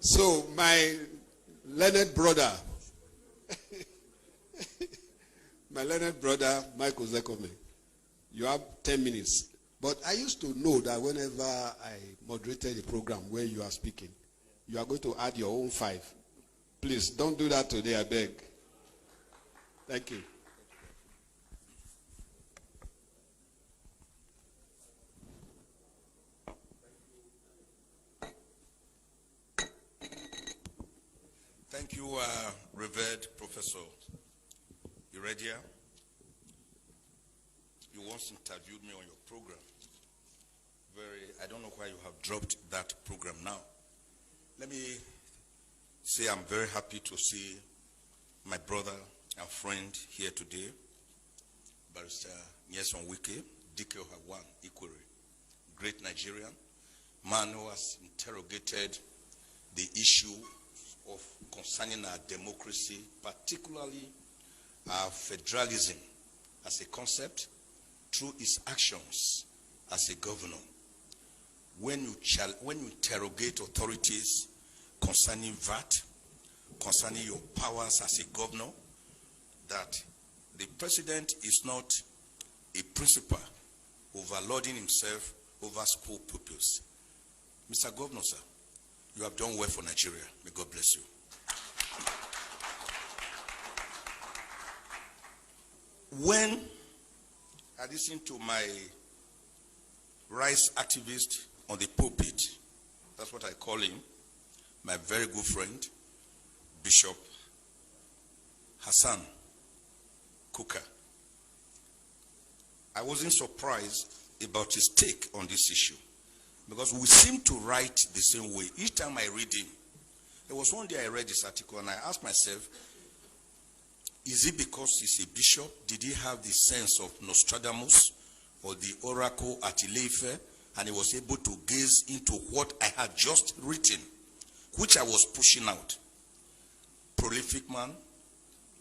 So, my learned brother, Mike Ozekhome, you have 10 minutes. But I used to know that whenever I moderated a program where you are speaking, you are going to add your own 5. Please, don't do that today, I beg. Thank you. Thank you, Revered Professor Iradia. You once interviewed me on your program. I don't know why you have dropped that program now. Let me say I'm very happy to see my brother and friend here today, Barrister Nyesom Wike, Dike Ohawan Ikwere, great Nigerian, man who has interrogated the issue of concerning our democracy, particularly our federalism as a concept, through his actions as a governor. When you interrogate authorities concerning VAT, concerning your powers as a governor, that the president is not a principal overloading himself over school pupils. Mr. Governor, sir, you have done well for Nigeria. May God bless you. When I listened to my rights activist on the pulpit, that's what I call him, my very good friend, Bishop Hassan Kuka, I wasn't surprised about his take on this issue, because we seem to write the same way. Each time I read him, there was one day I read this article and I asked myself, is it because he's a bishop? Did he have the sense of Nostradamus or the oracle at Ileife, and he was able to gaze into what I had just written, which I was pushing out? Prolific man,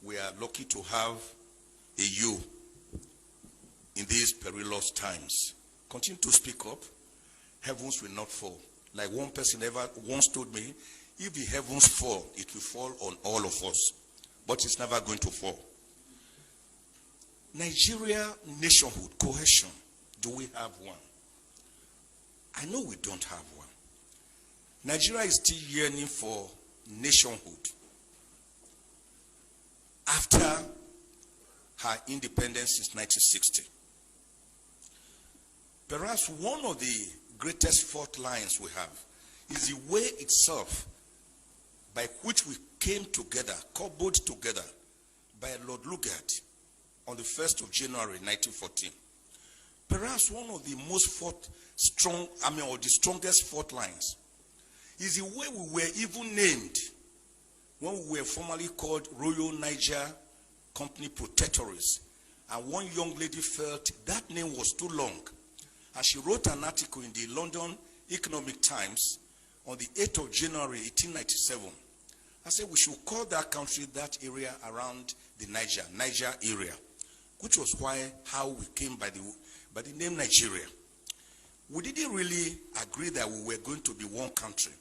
we are lucky to have a you in these perilous times. Continue to speak up. Heavens will not fall. Like one person ever once told me, if the heavens fall, it will fall on all of us. But it's never going to fall. Nigeria nationhood, cohesion, do we have one? I know we don't have one. Nigeria is still yearning for nationhood after her independence since 1960. Perhaps one of the greatest fault lines we have is the way itself by which we came together, cobbled together by Lord Lugard on the 1st of January 1914. Perhaps one of the most or the strongest fault lines is the way we were even named when we were formerly called Royal Niger Company Protectorates. And one young lady felt that name was too long. And she wrote an article in the London Economic Times on the 8th of January 1897. I said we should call that country, that area around the Niger area, which was how we came by the name Nigeria. We didn't really agree that we were going to be one country.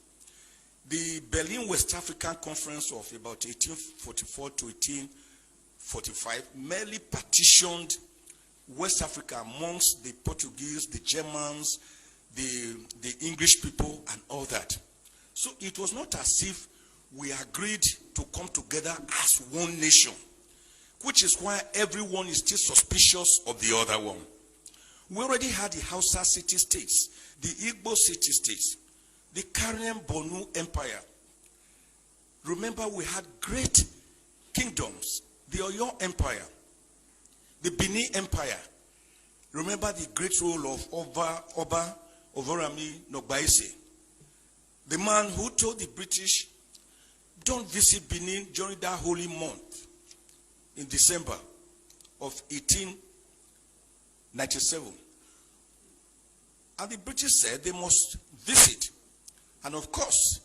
The Berlin West African Conference of about 1844 to 1845 merely partitioned West Africa amongst the Portuguese, the Germans, the English people, and all that. So it was not as if we agreed to come together as one nation, which is why everyone is still suspicious of the other one. We already had the Hausa city-states, the Igbo city-states, the Karen Bonu Empire. Remember, we had great kingdoms, the Oyo Empire, the Benin Empire. Remember the great role of Oba Ovorami Nogbaise, the man who told the British, don't visit Benin during that holy month in December of 1897. And the British said they must visit. And of course,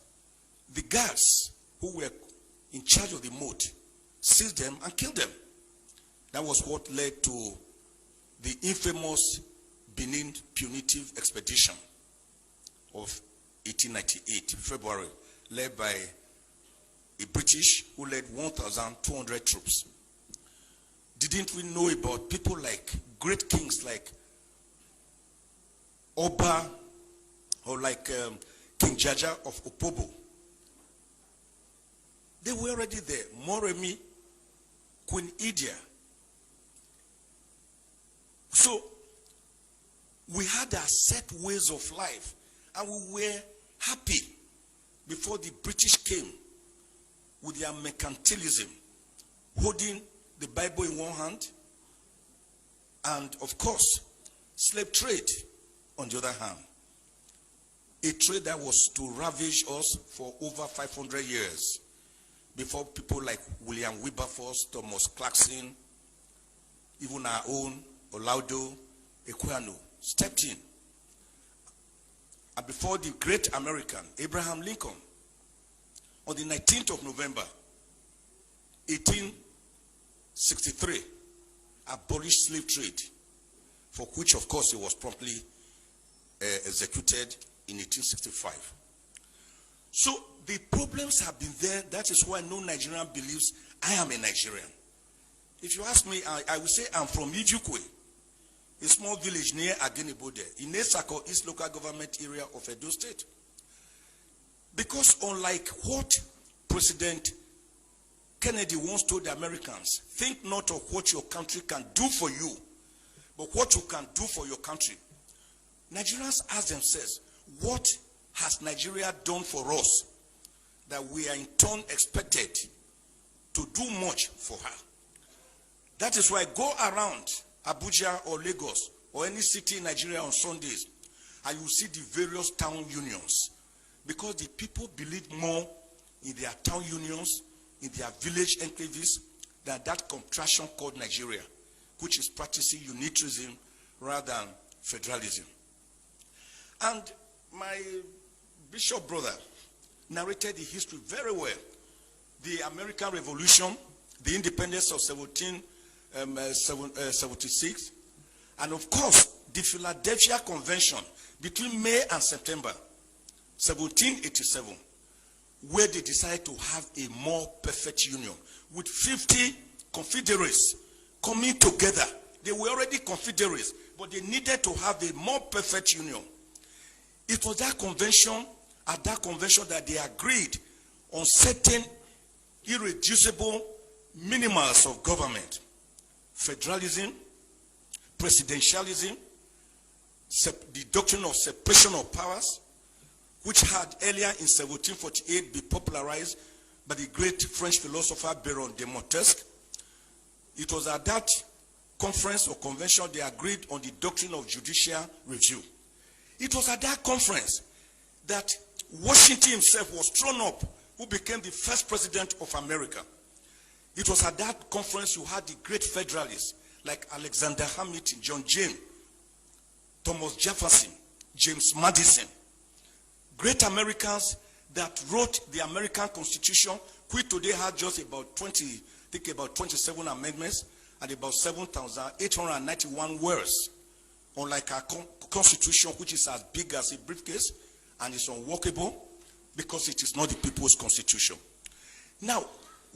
the guards who were in charge of the moat seized them and killed them. That was what led to the infamous Benin punitive expedition of 1898, February led by a British who led 1,200 troops. Didn't we know about people like great kings like Oba or like King Jaja of Opobo? They were already there. Moremi, Queen Idia. So we had our set ways of life, and we were happy before the British came with their mercantilism, holding the Bible in one hand, and of course, slave trade on the other hand. A trade that was to ravage us for over 500 years before people like William Wilberforce, Thomas Clarkson, even our own Olaudo Equiano stepped in. And before the great American, Abraham Lincoln, on the 19th of November, 1863, abolished slave trade, for which, of course, he was promptly executed in 1865. So the problems have been there. That is why no Nigerian believes I am a Nigerian. If you ask me, I will say I'm from Ijukwe, a small village near Agenibode, in Esako, East Local Government Area of Edo State. Because unlike what President Kennedy once told the Americans, think not of what your country can do for you, but what you can do for your country. Nigerians ask themselves, what has Nigeria done for us that we are in turn expected to do much for her? That is why go around Abuja or Lagos or any city in Nigeria on Sundays, and you see the various town unions, because the people believe more in their town unions, in their village enclaves, than that contraction called Nigeria, which is practicing unitarism rather than federalism. And my bishop brother narrated the history very well. The American Revolution, the independence of 1776, and of course, the Philadelphia Convention between May and September 1787, where they decided to have a more perfect union with 50 confederates coming together. They were already confederates, but they needed to have a more perfect union. It was that convention, at that convention, that they agreed on certain irreducible minimals of government: federalism, presidentialism, the doctrine of separation of powers, which had earlier in 1748 been popularized by the great French philosopher Baron de Montesquieu. It was at that conference or convention they agreed on the doctrine of judicial review. It was at that conference that Washington himself was thrown up, who became the first president of America. It was at that conference you had the great federalists like Alexander Hamilton, John Jay, Thomas Jefferson, James Madison. Great Americans that wrote the American Constitution, which today had just about 27 amendments and about 7,891 words. Unlike our Constitution, which is as big as a briefcase and is unworkable because it is not the people's constitution. Now,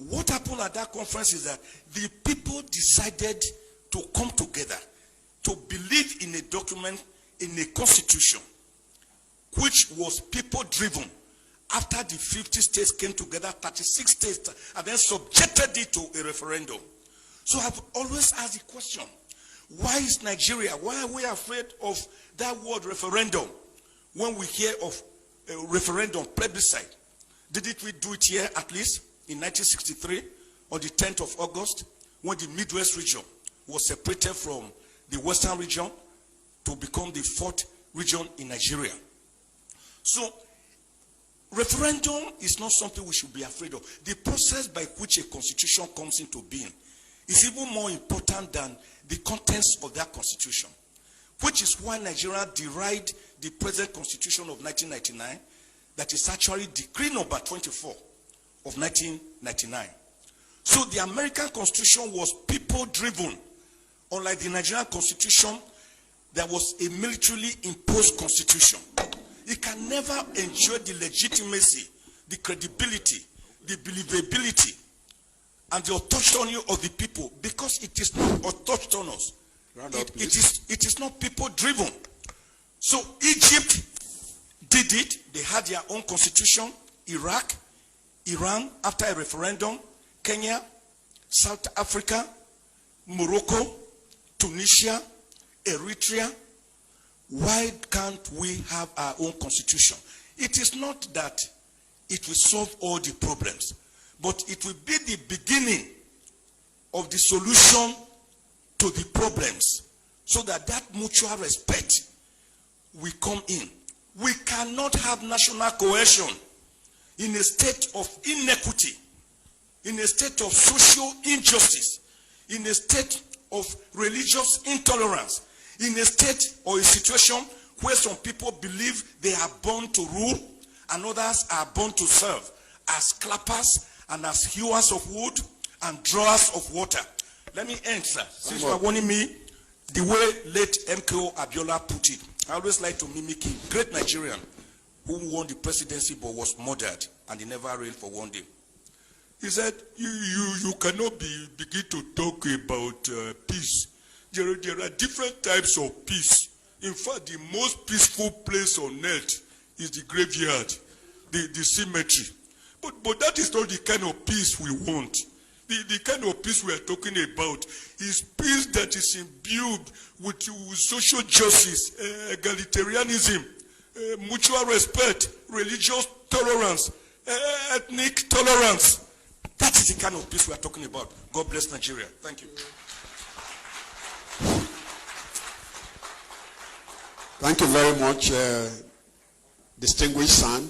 what happened at that conference is that the people decided to come together to believe in a document, in a constitution, which was people-driven. After the 50 states came together, 36 states, and then subjected it to a referendum. So I've always asked the question, why is Nigeria, why are we afraid of that word referendum when we hear of a referendum, plebiscite? Didn't we do it here at least in 1963 on the 10th of August when the Midwest region was separated from the Western region to become the 4th region in Nigeria? So referendum is not something we should be afraid of. The process by which a constitution comes into being is even more important than the contents of that constitution, which is why Nigeria derived the present constitution of 1999, that is actually decree number 24 of 1999. So the American Constitution was people-driven, unlike the Nigerian Constitution that was a militarily imposed constitution. It can never enjoy the legitimacy the credibility, the believability, and the autonomy of the people, because it is not autonomous. It is not people-driven. So Egypt did it. They had their own constitution. Iraq, Iran, after a referendum, Kenya, South Africa, Morocco, Tunisia, Eritrea. Why can't we have our own constitution? It is not that it will solve all the problems, but it will be the beginning of the solution to the problems, so that mutual respect will come in. We cannot have national cohesion in a state of inequity, in a state of social injustice, in a state of religious intolerance, in a state or a situation where some people believe they are born to rule and others are born to serve as clappers and as hewers of wood and drawers of water. Let me end, sir. Since you are warning me, the way late MKO Abiola put it, I always like to mimic him. Great Nigerian who won the presidency but was murdered and he never reigned for one day. He said, you cannot begin to talk about peace. There are different types of peace. In fact, the most peaceful place on earth is the graveyard, the cemetery. But that is not the kind of peace we want. The kind of peace we are talking about is peace that is imbued with social justice, egalitarianism, mutual respect, religious tolerance, ethnic tolerance. That is the kind of peace we are talking about. God bless Nigeria. Thank you. Thank you very much, distinguished son.